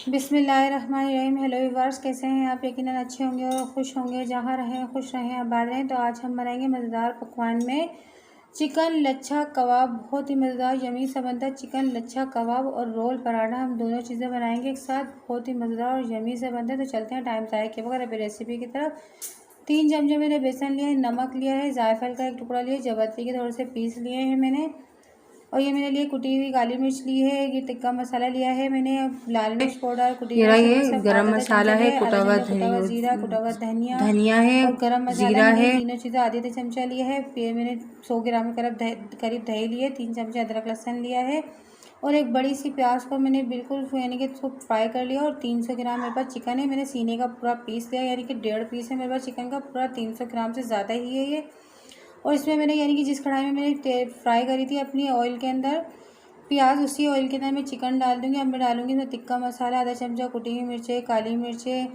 बिस्मिल्लाहिर्रहमानिर्रहीम। Hello viewers, कैसे हैं आप? यकीनन अच्छे होंगे और खुश होंगे। जहाँ रहें खुश रहें, आबाद रहें। तो आज हम बनाएंगे मज़ेदार पकवान में चिकन लच्छा कबाब। बहुत ही मज़ेदार यमी सा बनता है चिकन लच्छा कबाब और रोल पराठा। हम दोनों चीज़ें बनाएंगे एक साथ, बहुत ही मज़ेदार और यमी से बनते हैं। तो चलते हैं टाइम ज़ाया किए बगैर अभी रेसिपी की तरफ। 3 चमचे मैंने बेसन लिया है, नमक लिया है, जायफल का एक टुकड़ा लिया है, जावित्री के थोड़े से पीस लिए हैं मैंने, और ये मैंने लिए कुटी हुई काली मिर्च ली है। ये टिक्का मसाला लिया है मैंने, लाल मिर्च पाउडर, कुटी हुई मिर्च, ये सब गरम आधा मसाला चमचा है, लिया है, आधा चमचा कुटा हुआ जीरा, कुटा हुआ धनिया धनिया है, और गरम मसाला। जीरा मैंने है। तीनों चीज़ें आधे आधे चमचा लिया है। फिर मैंने 100 ग्राम के करीब दही लिए, 3 चमचे अदरक लहसुन लिया है, और एक बड़ी सी प्याज को मैंने बिल्कुल यानी कि इसको फ्राई कर लिया। और 300 ग्राम मेरे पास चिकन है, मैंने सीने का पूरा पीस लिया, यानी कि 1.5 पीस है मेरे पास चिकन का। पूरा 300 ग्राम से ज़्यादा ही है ये। और इसमें मैंने यानी कि जिस कढ़ाई में मैंने फ्राई करी थी अपनी ऑयल के अंदर प्याज, उसी ऑयल के अंदर मैं चिकन डाल दूँगी। अब मैं डालूँगी इसमें टिक्का मसाला, आधा चमचा कुटी हुई मिर्चें, काली मिर्चें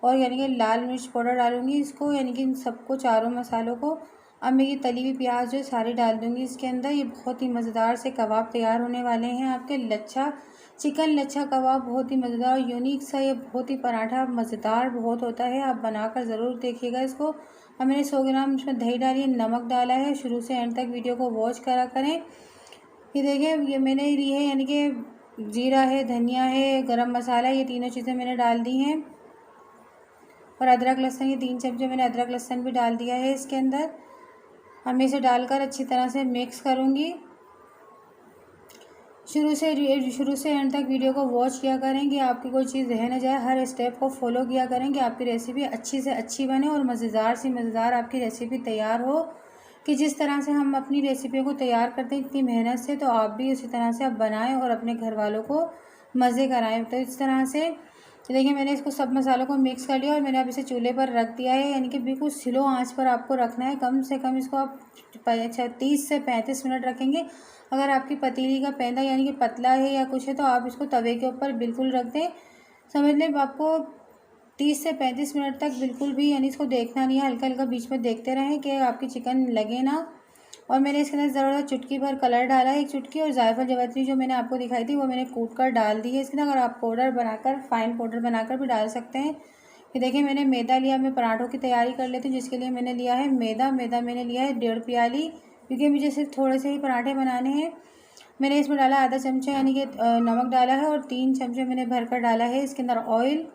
और यानी कि लाल मिर्च पाउडर डालूँगी इसको, यानी कि इन सबको, चारों मसालों को। अब मैं ये तली हुई प्याज जो सारी डाल दूँगी इसके अंदर। ये बहुत ही मज़ेदार से कबाब तैयार होने वाले हैं आपके लच्छा चिकन लच्छा कबाब। बहुत ही मज़ेदार यूनिक सा ये बहुत ही पराठा मज़ेदार बहुत होता है। आप बनाकर ज़रूर देखिएगा इसको। अब मैंने 100 ग्राम इसमें दही डाली है, नमक डाला है। शुरू से एंड तक वीडियो को वॉच करा करें। ये देखिए, ये मैंने ली है यानी कि जीरा है, धनिया है, गरम मसाला, ये तीनों चीज़ें मैंने डाल दी हैं। और अदरक लहसुन, ये 3 चमचे मैंने अदरक लहसुन भी डाल दिया है इसके अंदर। अब मैं इसे डालकर अच्छी तरह से मिक्स करूँगी। शुरू से एंड तक वीडियो को वॉच किया करें कि आपकी कोई चीज़ रह न जाए। हर स्टेप को फॉलो किया करें कि आपकी रेसिपी अच्छी से अच्छी बने और मज़ेदार से मज़ेदार आपकी रेसिपी तैयार हो। कि जिस तरह से हम अपनी रेसिपियों को तैयार करते हैं इतनी मेहनत से, तो आप भी उसी तरह से आप बनाएं और अपने घर वालों को मज़े कराएं। तो इस तरह से देखिए, मैंने इसको सब मसालों को मिक्स कर लिया और मैंने अब इसे चूल्हे पर रख दिया है, यानी कि बिल्कुल स्लो आंच पर आपको रखना है। कम से कम इसको आप 30 से 35 मिनट रखेंगे। अगर आपकी पतीली का पैंदा यानी कि पतला है या कुछ है, तो आप इसको तवे के ऊपर बिल्कुल रख दें। समझ लें आपको 30 से 35 मिनट तक बिल्कुल भी यानी इसको देखना नहीं है, हल्का हल्का बीच में देखते रहें कि आपकी चिकन लगे ना। और मैंने इसके अंदर ज़रूरत चुटकी भर कलर डाला है, 1 चुटकी, और जायफल जावित्री जो मैंने आपको दिखाई थी वो मैंने कूट कर डाल दी है इसके अंदर। अगर आप पाउडर बनाकर, फाइन पाउडर बनाकर भी डाल सकते हैं। ये देखिए, मैंने मैदा लिया। मैं पराठों की तैयारी कर लेती हूँ, जिसके लिए मैंने लिया है मैदा मैंने लिया है 1.5 प्याली, क्योंकि मुझे सिर्फ थोड़े से ही पराठे बनाने हैं। मैंने इसमें डाला आधा चमचा यानी कि नमक डाला है, और 3 चमचे मैंने भरकर डाला है इसके अंदर ऑयल।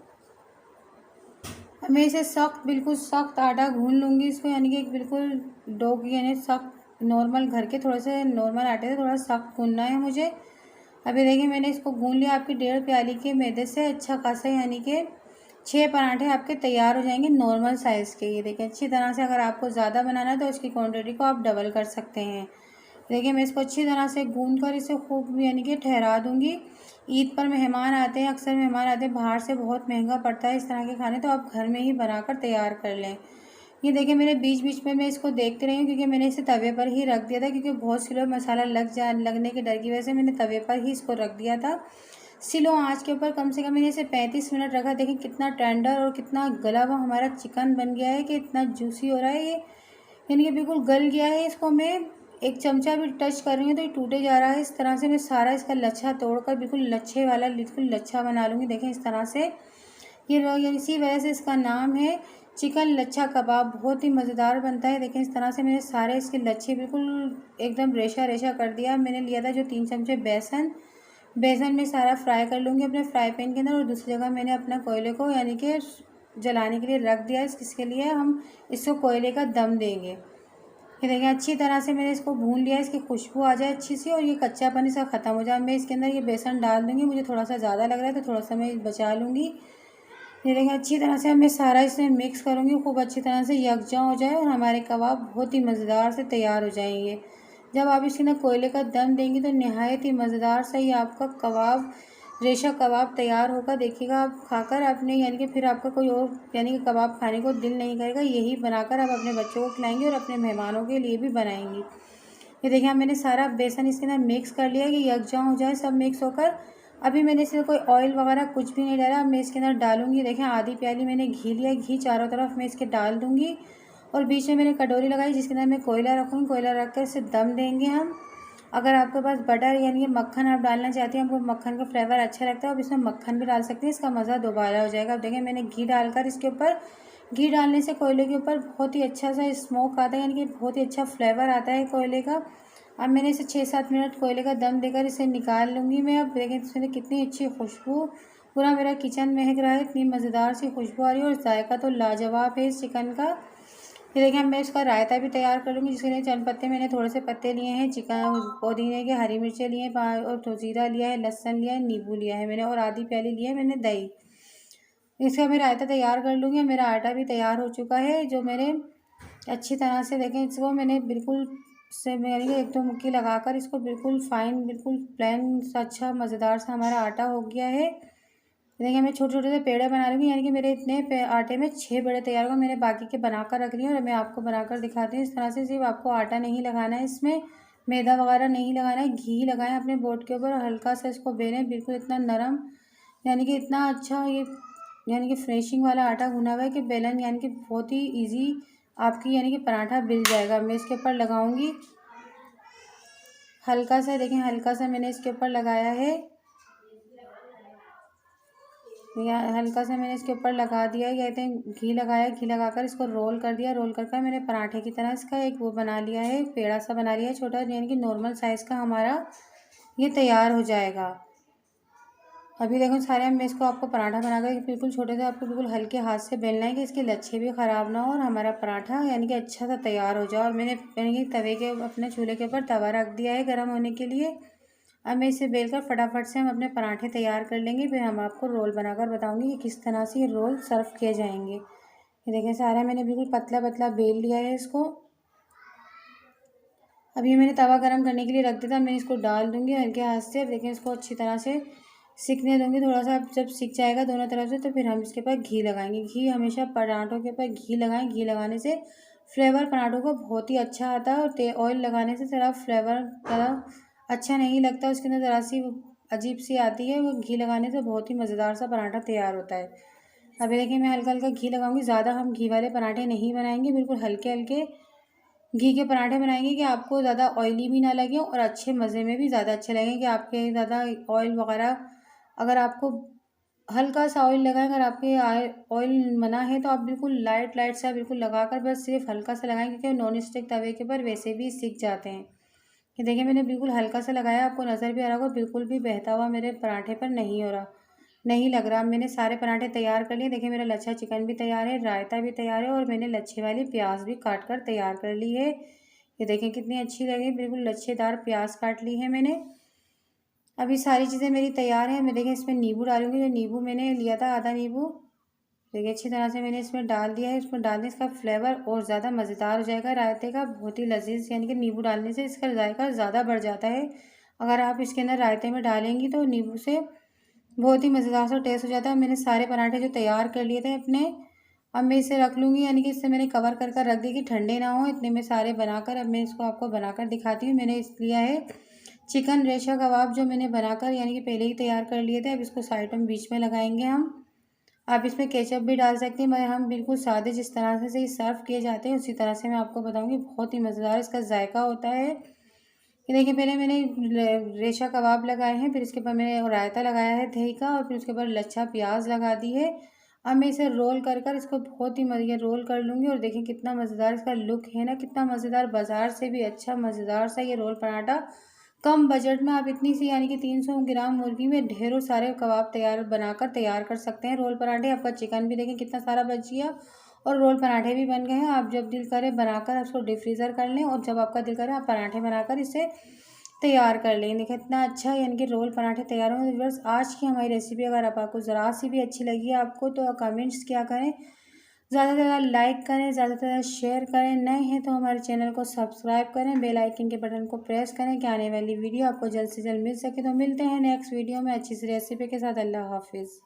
मैं इसे सख्त, बिल्कुल सख्त आटा गूंद लूँगी इसको, यानी कि बिल्कुल डो की, यानी सख्त नॉर्मल घर के थोड़े से नॉर्मल आटे से थोड़ा सख्त गूंदना है मुझे। अभी देखिए, मैंने इसको गूंद लिया। आपकी 1.5 प्याली के मैदे से अच्छा खासा यानी कि 6 पराठे आपके तैयार हो जाएंगे नॉर्मल साइज़ के। ये देखिए अच्छी तरह से, अगर आपको ज़्यादा बनाना है तो इसकी क्वान्टिटी को आप डबल कर सकते हैं। देखिए, मैं इसको अच्छी तरह से गूंद कर इसे खूब यानी कि ठहरा दूँगी। ईद पर मेहमान आते हैं, अक्सर मेहमान आते हैं, बाहर से बहुत महंगा पड़ता है इस तरह के खाने, तो आप घर में ही बनाकर तैयार कर लें। ये देखिए, मैंने बीच बीच में मैं इसको देखती रही हूँ, क्योंकि मैंने इसे तवे पर ही रख दिया था, क्योंकि बहुत स्लो मसाला लगने के डर की वजह से मैंने तवे पर ही इसको रख दिया था। स्लो आँच के ऊपर कम से कम मैंने इसे 35 मिनट रखा। देखिए कितना टेंडर और कितना गला हुआ हमारा चिकन बन गया है, कि इतना जूसी हो रहा है ये, यानी कि बिल्कुल गल गया है। इसको मैं एक चमचा भी टच कर रही हूँ तो ये टूटे जा रहा है। इस तरह से मैं सारा इसका लच्छा तोड़कर बिल्कुल लच्छे वाला बिल्कुल लच्छा बना लूँगी। देखें इस तरह से, ये इसी वजह से इसका नाम है चिकन लच्छा कबाब। बहुत ही मज़ेदार बनता है। देखें इस तरह से मैंने सारे इसके लच्छे बिल्कुल एकदम रेशा रेशा कर दिया। मैंने लिया था जो 3 चमचे बेसन में सारा फ्राई कर लूँगी अपने फ्राई पैन के अंदर, और दूसरी जगह मैंने अपना कोयले को यानी कि जलाने के लिए रख दिया। इसके लिए हम इसको कोयले का दम देंगे। ये देखिए, अच्छी तरह से मैंने इसको भून लिया, इसकी खुशबू आ जाए अच्छी सी और ये कच्चापन इसका ख़त्म हो जाए। मैं इसके अंदर ये बेसन डाल दूँगी। मुझे थोड़ा सा ज़्यादा लग रहा है तो थोड़ा सा मैं बचा लूँगी। ये देखिए, अच्छी तरह से मैं सारा इसमें मिक्स करूँगी, खूब अच्छी तरह से यकजा हो जाए और हमारे कबाब बहुत ही मज़ेदार से तैयार हो जाएंगे। जब आप इसके अंदर कोयले का दम देंगी तो नहायत ही मज़ेदार सा ये आपका कबाब, रेशा कबाब तैयार होगा। देखिएगा आप खाकर अपने, यानी कि फिर आपका कोई और यानी कि कबाब खाने को दिल नहीं करेगा। यही बनाकर आप अपने बच्चों को खिलाएंगे और अपने मेहमानों के लिए भी बनाएंगी। ये देखिए, मैंने सारा बेसन इसके अंदर मिक्स कर लिया कि यकजा हो जाए सब मिक्स होकर। अभी मैंने इसमें कोई ऑयल वगैरह कुछ भी नहीं डाला। अब मैं इसके अंदर डालूंगी, देखें आधी प्याली मैंने घी लिया, घी चारों तरफ मैं इसके डाल दूंगी, और बीच में मैंने कटोरी लगाई जिसके अंदर मैं कोयला रखूँगी। कोयला रख कर इसे दम देंगे हम। अगर आपके पास बटर यानी कि मक्खन आप डालना चाहते हैं, आपको मक्खन का फ्लेवर अच्छा लगता है, आप इसमें मक्खन भी डाल सकते हैं, इसका मज़ा दोबारा हो जाएगा। अब देखें मैंने घी डालकर इसके ऊपर, घी डालने से कोयले के ऊपर बहुत ही अच्छा सा स्मोक आता है, यानी कि बहुत ही अच्छा फ्लेवर आता है कोयले का। अब मैंने इसे 6-7 मिनट कोयले का दम देकर इसे निकाल लूँगी मैं। अब देखें इसमें कितनी अच्छी खुशबू, पूरा मेरा किचन महक रहा है, इतनी मज़ेदार सी खुशबू आ रही है और जायका तो लाजवाब है इस चिकन का। ये देखिए मैं इसका रायता भी तैयार कर लूँगी, जिसके लिए चंद पत्ते मैंने थोड़े से पत्ते लिए हैं, चिकन पुदीने के, हरी मिर्चें लिए हैं और तो जीरा लिया है, लहसुन लिया है, नींबू लिया है मैंने और आधी प्याली लिया है मैंने दही। इसका मैं रायता तैयार कर लूँगी। मेरा आटा भी तैयार हो चुका है, जो मेरे अच्छी तरह से देखें इसको मैंने बिल्कुल से यानी कि 1-2 मुक्की लगाकर इसको बिल्कुल फाइन, बिल्कुल प्लेन सा अच्छा मज़ेदार सा हमारा आटा हो गया है। देखिए मैं छोटे छोटे से पेड़े बना रही हूँ, यानी कि मेरे इतने आटे में 6 पेड़े तैयार हुए। मैंने बाकी के बनाकर रख लिए और मैं आपको बनाकर दिखाती हूँ। इस तरह से सिर्फ आपको आटा नहीं लगाना है, इसमें मैदा वगैरह नहीं लगाना है, घी लगाएं अपने बोर्ड के ऊपर और हल्का सा इसको बेलें, बिल्कुल इतना नरम, यानी कि इतना अच्छा ये यानी कि फ्रेशिंग वाला आटा गूना हुआ है कि बेलन यानी कि बहुत ही ईजी आपकी यानी कि पराठा बिल जाएगा। मैं इसके ऊपर लगाऊंगी हल्का सा, देखें हल्का सा मैंने इसके ऊपर लगाया है, या हल्का सा मैंने इसके ऊपर लगा दिया, कहते हैं घी लगाया, घी लगाकर इसको रोल कर दिया। रोल कर मैंने पराठे की तरह इसका एक वो बना लिया है, पेड़ा सा बना लिया है छोटा, यानी कि नॉर्मल साइज़ का हमारा ये तैयार हो जाएगा। अभी देखो सारे मैं इसको आपको पराठा बनाकर बिल्कुल छोटे से आपको बिल्कुल हल्के हाथ से बेलना है कि इसके लच्छे भी ख़राब ना हो और हमारा पराठा यानी कि अच्छा सा तैयार हो जाए। और मैंने यानी कि तवे के अपने चूल्हे के ऊपर तवा रख दिया है गर्म होने के लिए। अब मैं इसे बेलकर फटाफट से हम अपने पराठे तैयार कर लेंगे, फिर हम आपको रोल बनाकर बताऊंगी कि किस तरह से ये रोल सर्व किए जाएंगे। ये देखें सारा मैंने बिल्कुल पतला पतला बेल लिया है इसको। अब ये मैंने तवा गरम करने के लिए रख दिया था, मैं इसको डाल दूंगी हल्के हाथ से। अब देखें इसको अच्छी तरह से सीखने दूंगी थोड़ा सा, जब सीख जाएगा दोनों तरफ से तो फिर हम इसके ऊपर घी लगाएंगे। घी हमेशा पराठों के ऊपर घी लगाएं, घी लगाने से फ्लेवर पराठों का बहुत ही अच्छा आता है और ऑयल लगाने से ज़रा फ्लेवर ज़रा अच्छा नहीं लगता, उसके अंदर ज़रा सी अजीब सी आती है। वो घी लगाने से बहुत ही मज़ेदार सा पराठा तैयार होता है। अभी देखिए मैं हल्का हल्का घी लगाऊंगी, ज़्यादा हम घी वाले पराठे नहीं बनाएंगे, बिल्कुल हल्के हल्के घी के पराठे बनाएंगे कि आपको ज़्यादा ऑयली भी ना लगे और अच्छे मज़े में भी ज़्यादा अच्छे लगेंगे कि आपके ज़्यादा ऑयल वगैरह, अगर आपको हल्का सा ऑयल लगाएं, अगर आपके ऑयल मना है तो आप बिल्कुल लाइट लाइट सा बिल्कुल लगाकर बस सिर्फ हल्का सा लगाएं, क्योंकि नॉन स्टिक तवे के ऊपर वैसे भी सीख जाते हैं। ये देखिए मैंने बिल्कुल हल्का सा लगाया, आपको नज़र भी आ रहा होगा, बिल्कुल भी बहता हुआ मेरे पराठे पर नहीं हो रहा, नहीं लग रहा। मैंने सारे पराठे तैयार कर लिए। देखिए मेरा लच्छा चिकन भी तैयार है, रायता भी तैयार है और मैंने लच्छे वाली प्याज भी काट कर तैयार कर ली है। ये देखें कितनी अच्छी लगी, बिल्कुल लच्छेदार प्याज काट ली है मैंने। अभी सारी चीज़ें मेरी तैयार हैं। मैं देखें इसमें नींबू डालूंगी, जो नींबू मैंने लिया था आधा नींबू, देखिए अच्छी तरह से मैंने इसमें डाल दिया है। इसमें डालने इसका फ्लेवर और ज़्यादा मज़ेदार हो जाएगा रायते का, बहुत ही लजीज, यानी कि नींबू डालने से इसका जायका ज़्यादा बढ़ जाता है। अगर आप इसके अंदर रायते में डालेंगी तो नींबू से बहुत ही मज़ेदार सा टेस्ट हो जाता है। मैंने सारे पराठे जो तैयार कर लिए थे अपने, अब मैं इसे रख लूँगी, यानी कि इससे मैंने कवर कर कर रख दी कि ठंडे ना हो। इतने में सारे बनाकर अब मैं इसको आपको बनाकर दिखाती हूँ। मैंने इस लिया है चिकन रेशा कबाब, जो मैंने बनाकर यानी कि पहले ही तैयार कर लिए थे। अब इसको साइड में बीच में लगाएंगे हम। आप इसमें केचप भी डाल सकते हैं, मगर हम बिल्कुल सादे जिस तरह से सर्व किए जाते हैं उसी तरह से मैं आपको बताऊंगी। बहुत ही मज़ेदार इसका जायका होता है। ये देखिए पहले मैंने रेशा कबाब लगाए हैं, फिर इसके ऊपर मैंने रायता लगाया है दही का और फिर उसके ऊपर लच्छा प्याज लगा दी है। अब मैं इसे रोल कर कर इसको बहुत ही मज़े रोल कर लूँगी और देखें कितना मज़ेदार इसका लुक है ना, कितना मज़ेदार, बाज़ार से भी अच्छा मज़ेदार सा ये रोल पराठा। कम बजट में आप इतनी सी यानी कि 300 ग्राम मुर्गी में ढेरों सारे कबाब तैयार कर सकते हैं रोल पराठे। आपका चिकन भी देखें कितना सारा बच गया और रोल पराठे भी बन गए हैं। आप जब दिल करे बनाकर उसको डीप फ्रीज़र कर लें और जब आपका दिल करे आप पराठे बनाकर इसे तैयार कर लें। देखिए इतना अच्छा यानी कि रोल पराठे तैयार होंगे। बस आज की हमारी रेसिपी अगर आपको ज़रा सी भी अच्छी लगी है आपको, तो कमेंट्स क्या करें, ज़्यादा से ज़्यादा लाइक करें, ज़्यादा से ज़्यादा शेयर करें। नए हैं तो हमारे चैनल को सब्सक्राइब करें, बेल आइकन के बटन को प्रेस करें कि आने वाली वीडियो आपको जल्द से जल्द मिल सके। तो मिलते हैं नेक्स्ट वीडियो में अच्छी सी रेसिपी के साथ। अल्लाह हाफिज़।